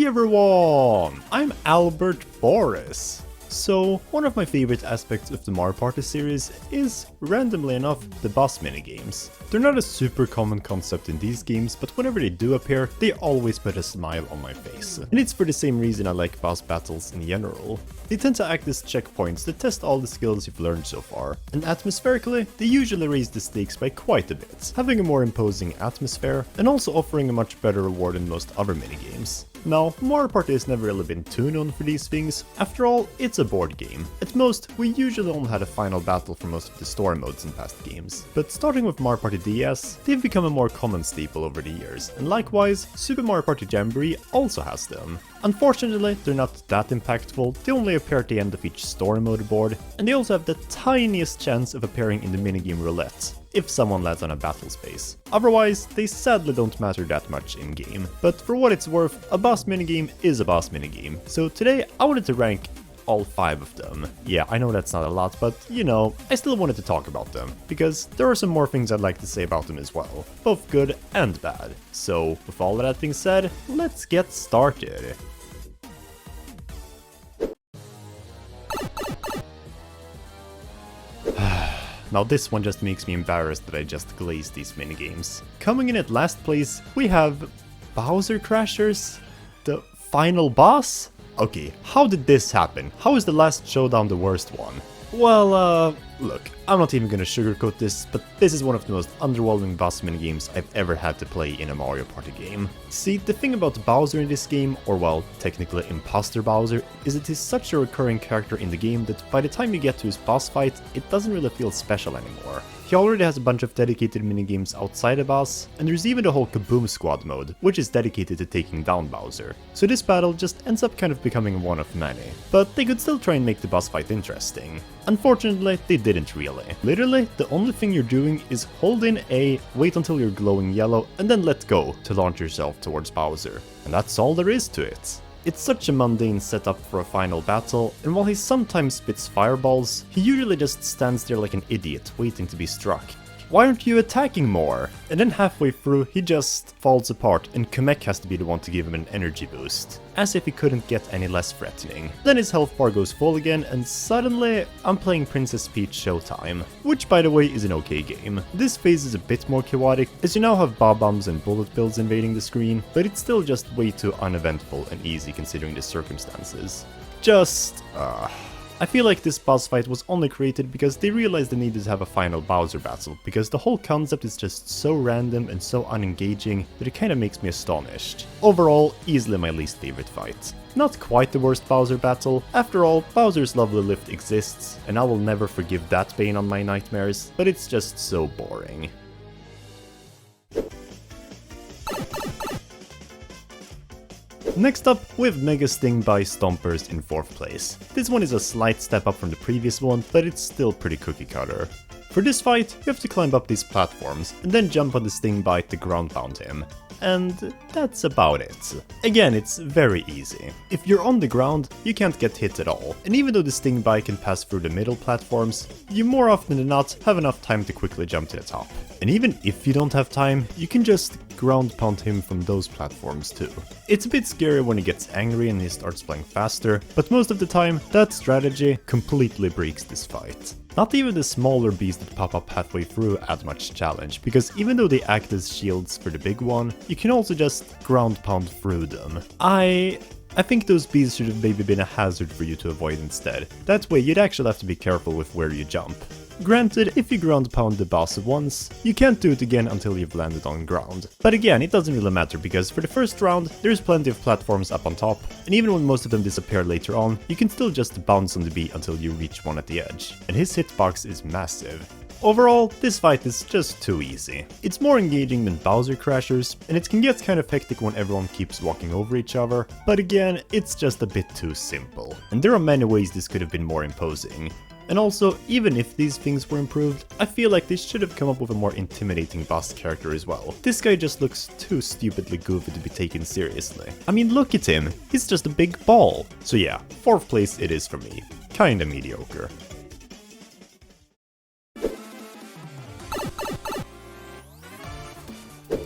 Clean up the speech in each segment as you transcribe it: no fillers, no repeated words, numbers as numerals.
Hey everyone! I'm Albert Boris. So, one of my favorite aspects of the Mario Party series is, randomly enough, the boss minigames. They're not a super common concept in these games, but whenever they do appear, they always put a smile on my face. And it's for the same reason I like boss battles in general. They tend to act as checkpoints that test all the skills you've learned so far, and atmospherically, they usually raise the stakes by quite a bit, having a more imposing atmosphere, and also offering a much better reward than most other minigames. Now, Mario Party has never really been too known for these things. After all, it's a board game. At most, we usually only had a final battle for most of the story modes in past games. But starting with Mario Party DS, they've become a more common staple over the years, and likewise, Super Mario Party Jamboree also has them. Unfortunately, they're not that impactful, they only appear at the end of each story mode board, and they also have the tiniest chance of appearing in the minigame roulette, if someone lands on a battle space. Otherwise, they sadly don't matter that much in-game. But for what it's worth, a boss minigame is a boss minigame, so today I wanted to rank all 5 of them. Yeah, I know that's not a lot, but you know, I still wanted to talk about them, because there are some more things I'd like to say about them as well, both good and bad. So, with all of that being said, let's get started. Now this one just makes me embarrassed that I just glazed these minigames. Coming in at last place, we have Bowser Crashers, the final boss? Okay, how did this happen? How is the last showdown the worst one? Well, look, I'm not even gonna sugarcoat this, but this is one of the most underwhelming boss minigames I've ever had to play in a Mario Party game. See, the thing about Bowser in this game, or well, technically Imposter Bowser, is that he's such a recurring character in the game that by the time you get to his boss fight, it doesn't really feel special anymore. He already has a bunch of dedicated minigames outside the boss, and there's even the whole Kaboom Squad mode, which is dedicated to taking down Bowser. So this battle just ends up kind of becoming one of many. But they could still try and make the boss fight interesting. Unfortunately, they didn't really. Literally, the only thing you're doing is hold in A, wait until you're glowing yellow, and then let go to launch yourself towards Bowser. And that's all there is to it. It's such a mundane setup for a final battle, and while he sometimes spits fireballs, he usually just stands there like an idiot, waiting to be struck. Why aren't you attacking more? And then halfway through, he just falls apart, and Kamek has to be the one to give him an energy boost. As if he couldn't get any less threatening. Then his health bar goes full again, and suddenly, I'm playing Princess Peach Showtime. Which, by the way, is an okay game. This phase is a bit more chaotic, as you now have Bob-Bombs and Bullet Bills invading the screen, but it's still just way too uneventful and easy considering the circumstances. I feel like this boss fight was only created because they realized they needed to have a final Bowser battle, because the whole concept is just so random and so unengaging that it kinda makes me astonished. Overall, easily my least favorite fight. Not quite the worst Bowser battle. After all, Bowser's lovely lift exists, and I will never forgive that bane on my nightmares, but it's just so boring. Next up, we have Mega Sting by Stompers in 4th place. This one is a slight step up from the previous one, but it's still pretty cookie cutter. For this fight, you have to climb up these platforms, and then jump on the Sting Bite to ground pound him. And that's about it. Again, it's very easy. If you're on the ground, you can't get hit at all, and even though the Sting Bite can pass through the middle platforms, you more often than not have enough time to quickly jump to the top. And even if you don't have time, you can just ground pound him from those platforms too. It's a bit scary when he gets angry and he starts playing faster, but most of the time, that strategy completely breaks this fight. Not even the smaller beasts that pop up halfway through add much challenge, because even though they act as shields for the big one, you can also just ground pound through them. I think those beasts should have maybe been a hazard for you to avoid instead. That way you'd actually have to be careful with where you jump. Granted, if you ground pound the boss once, you can't do it again until you've landed on ground. But again, it doesn't really matter, because for the first round, there's plenty of platforms up on top, and even when most of them disappear later on, you can still just bounce on the beat until you reach one at the edge. And his hitbox is massive. Overall, this fight is just too easy. It's more engaging than Bowser Crashers, and it can get kind of hectic when everyone keeps walking over each other, but again, it's just a bit too simple. And there are many ways this could have been more imposing. And also, even if these things were improved, I feel like they should have come up with a more intimidating boss character as well. This guy just looks too stupidly goofy to be taken seriously. I mean, look at him, he's just a big ball. So yeah, 4th place it is for me. Kinda mediocre.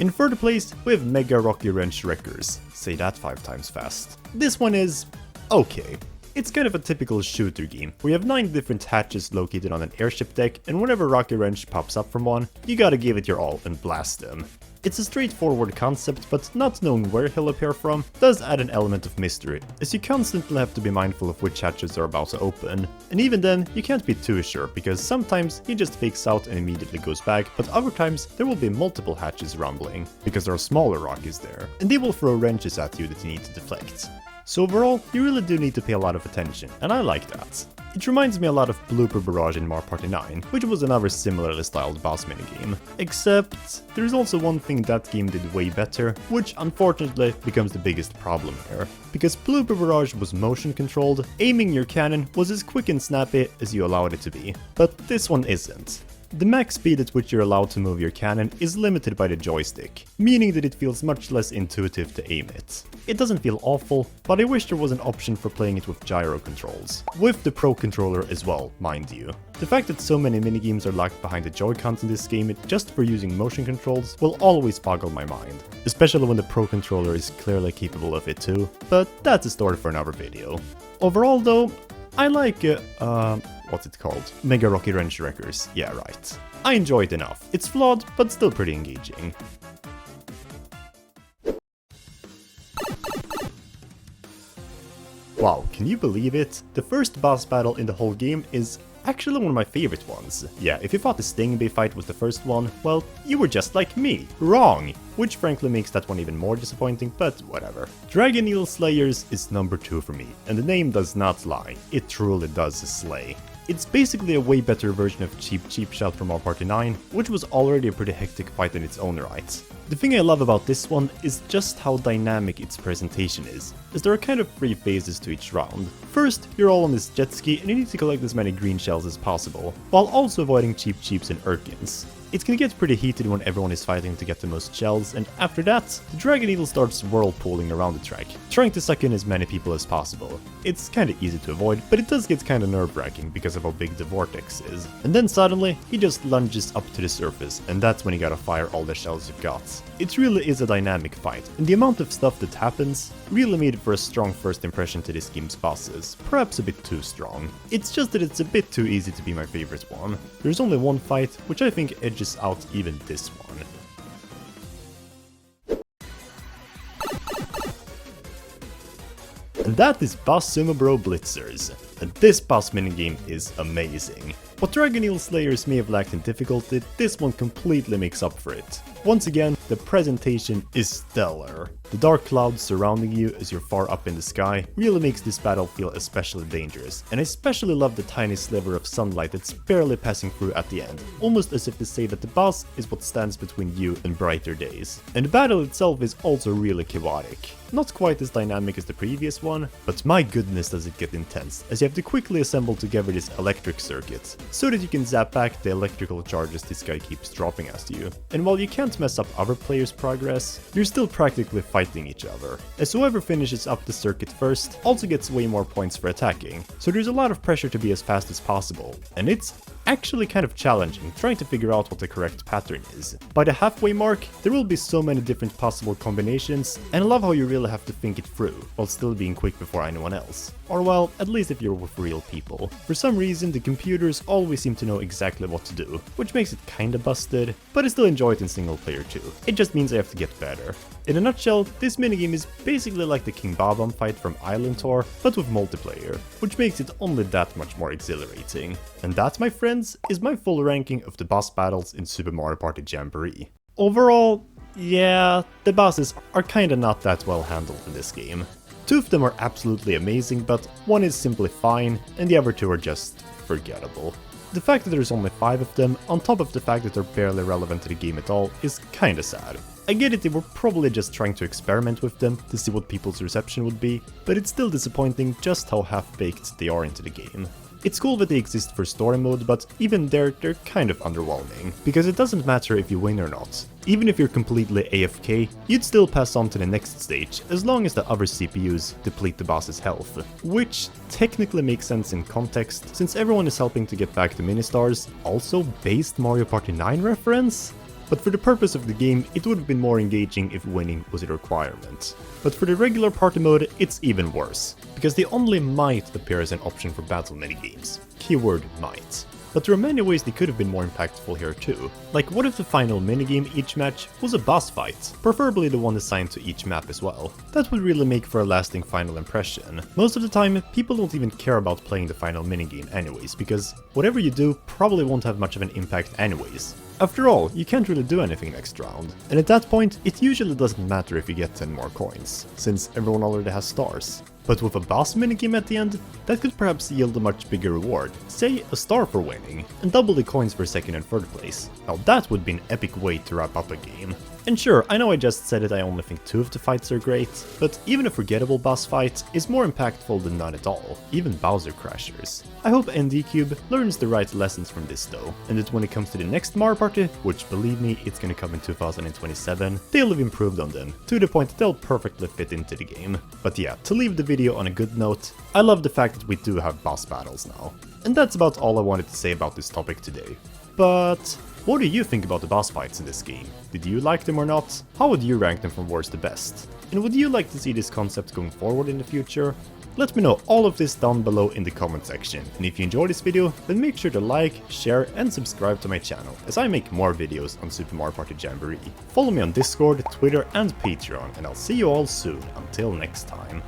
In third place, we have Mega Rocky Wrench Wreckers. Say that 5 times fast. This one is okay. It's kind of a typical shooter game, where you have 9 different hatches located on an airship deck, and whenever Rocky Wrench pops up from one, you gotta give it your all and blast them. It's a straightforward concept, but not knowing where he'll appear from does add an element of mystery, as you constantly have to be mindful of which hatches are about to open. And even then, you can't be too sure, because sometimes he just fakes out and immediately goes back, but other times there will be multiple hatches rumbling, because there are smaller Rockies there, and they will throw wrenches at you that you need to deflect. So overall, you really do need to pay a lot of attention, and I like that. It reminds me a lot of Blooper Barrage in Mario Party 9, which was another similarly styled boss minigame. Except, there's also one thing that game did way better, which unfortunately becomes the biggest problem here. Because Blooper Barrage was motion controlled, aiming your cannon was as quick and snappy as you allowed it to be. But this one isn't. The max speed at which you're allowed to move your cannon is limited by the joystick, meaning that it feels much less intuitive to aim it. It doesn't feel awful, but I wish there was an option for playing it with gyro controls. With the Pro Controller as well, mind you. The fact that so many minigames are locked behind the Joy-Cons in this game just for using motion controls will always boggle my mind, especially when the Pro Controller is clearly capable of it too, but that's a story for another video. Overall though, I like what's it called? Mega Rocky Wrench Wreckers. Yeah, right. I enjoy it enough. It's flawed, but still pretty engaging. Wow, can you believe it? The first boss battle in the whole game is actually one of my favorite ones. Yeah, if you thought the Stingbay fight was the first one, well, you were just like me. Wrong! Which frankly makes that one even more disappointing, but whatever. Dragon Eel Slayers is number 2 for me, and the name does not lie. It truly does slay. It's basically a way better version of Cheap Shot from Mario Party 9, which was already a pretty hectic fight in its own right. The thing I love about this one is just how dynamic its presentation is, as there are kind of 3 phases to each round. First, you're all on this jet ski and you need to collect as many green shells as possible, while also avoiding Cheeps and Urkins. It can get pretty heated when everyone is fighting to get the most shells, and after that, the Dragon Eagle starts whirlpooling around the track, trying to suck in as many people as possible. It's kinda easy to avoid, but it does get kinda nerve-wracking because of how big the vortex is. And then suddenly, he just lunges up to the surface, and that's when you gotta fire all the shells you've got. It really is a dynamic fight, and the amount of stuff that happens really made for a strong first impression to this game's bosses, perhaps a bit too strong. It's just that it's a bit too easy to be my favorite one. There's only one fight, which I think edges out even this one. And that is Boss Sumo Bro Blitzers, and this boss minigame is amazing. What Dragon Eel Slayers may have lacked in difficulty, this one completely makes up for it. Once again, the presentation is stellar. The dark clouds surrounding you as you're far up in the sky really makes this battle feel especially dangerous, and I especially love the tiny sliver of sunlight that's barely passing through at the end, almost as if to say that the boss is what stands between you and brighter days. And the battle itself is also really chaotic. Not quite as dynamic as the previous one, but my goodness does it get intense, as you have to quickly assemble together this electric circuit, so that you can zap back the electrical charges this guy keeps dropping at you. And while you can't mess up other players' progress, you're still practically fighting each other, as whoever finishes up the circuit first also gets way more points for attacking, so there's a lot of pressure to be as fast as possible, and it's actually kind of challenging trying to figure out what the correct pattern is. By the halfway mark, there will be so many different possible combinations, and I love how you really have to think it through, while still being quick before anyone else. Or well, at least if you're with real people. For some reason, the computers always seem to know exactly what to do, which makes it kinda busted, but I still enjoy it in single player too. It just means I have to get better. In a nutshell, this minigame is basically like the King Bob-omb fight from Island Tour, but with multiplayer, which makes it only that much more exhilarating. And that, my friends, is my full ranking of the boss battles in Super Mario Party Jamboree. Overall, yeah, the bosses are kinda not that well handled in this game. 2 of them are absolutely amazing, but one is simply fine, and the other 2 are just forgettable. The fact that there's only 5 of them, on top of the fact that they're barely relevant to the game at all, is kinda sad. I get it, they were probably just trying to experiment with them to see what people's reception would be, but it's still disappointing just how half-baked they are into the game. It's cool that they exist for story mode, but even there, they're kind of underwhelming, because it doesn't matter if you win or not. Even if you're completely AFK, you'd still pass on to the next stage, as long as the other CPUs deplete the boss's health. Which technically makes sense in context, since everyone is helping to get back the mini-stars. Also, based Mario Party 9 reference? but for the purpose of the game, it would have been more engaging if winning was a requirement. But for the regular party mode, it's even worse, because they only might appear as an option for battle minigames. Keyword might. But there are many ways they could have been more impactful here too. Like, what if the final minigame each match was a boss fight? Preferably the one assigned to each map as well. That would really make for a lasting final impression. Most of the time, people don't even care about playing the final minigame anyways, because whatever you do probably won't have much of an impact anyways. After all, you can't really do anything next round, and at that point, it usually doesn't matter if you get 10 more coins, since everyone already has stars. But with a boss minigame at the end, that could perhaps yield a much bigger reward, say a star for winning, and double the coins for second and third place. Now that would be an epic way to wrap up a game. And sure, I know I just said it, I only think 2 of the fights are great, but even a forgettable boss fight is more impactful than none at all, even Bowser Crashers. I hope ND Cube learns the right lessons from this though, and that when it comes to the next Mario Party, which believe me, it's gonna come in 2027, they'll have improved on them, to the point that they'll perfectly fit into the game. But yeah, to leave the video on a good note, I love the fact that we do have boss battles now. And that's about all I wanted to say about this topic today. But what do you think about the boss fights in this game? Did you like them or not? How would you rank them from worst to best? And would you like to see this concept going forward in the future? Let me know all of this down below in the comment section. And if you enjoyed this video, then make sure to like, share and subscribe to my channel, as I make more videos on Super Mario Party Jamboree. Follow me on Discord, Twitter and Patreon, and I'll see you all soon. Until next time.